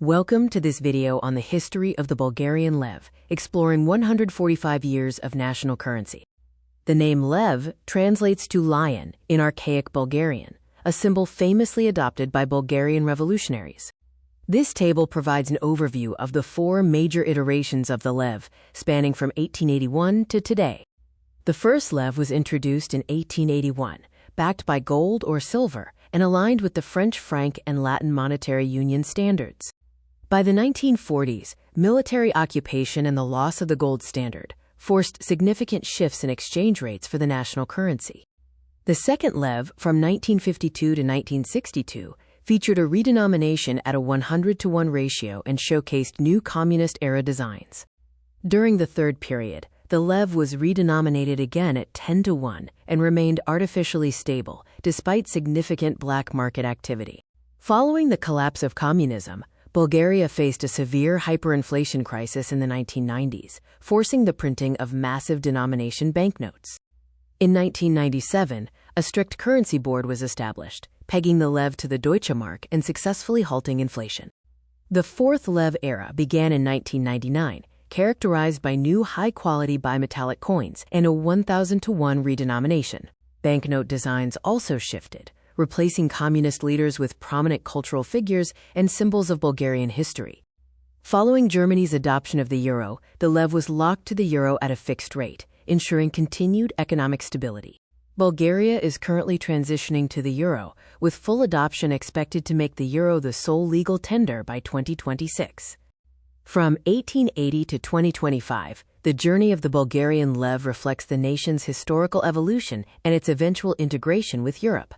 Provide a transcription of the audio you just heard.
Welcome to this video on the history of the Bulgarian Lev, exploring 145 years of national currency. The name Lev translates to lion in archaic Bulgarian, a symbol famously adopted by Bulgarian revolutionaries. This table provides an overview of the four major iterations of the Lev, spanning from 1881 to today. The first Lev was introduced in 1881, backed by gold or silver, and aligned with the French franc and Latin monetary union standards. By the 1940s, military occupation and the loss of the gold standard forced significant shifts in exchange rates for the national currency. The second Lev, from 1952 to 1962, featured a redenomination at a 100-to-1 ratio and showcased new communist-era designs. During the third period, the Lev was redenominated again at 10-to-1 and remained artificially stable, despite significant black market activity. Following the collapse of communism, Bulgaria faced a severe hyperinflation crisis in the 1990s, forcing the printing of massive denomination banknotes. In 1997, a strict currency board was established, pegging the Lev to the Deutsche Mark and successfully halting inflation. The fourth Lev era began in 1999, characterized by new high-quality bimetallic coins and a 1,000-to-1 redenomination. Banknote designs also shifted, replacing communist leaders with prominent cultural figures and symbols of Bulgarian history. Following Germany's adoption of the euro, the Lev was locked to the euro at a fixed rate, ensuring continued economic stability. Bulgaria is currently transitioning to the euro, with full adoption expected to make the euro the sole legal tender by 2026. From 1880 to 2025, the journey of the Bulgarian Lev reflects the nation's historical evolution and its eventual integration with Europe.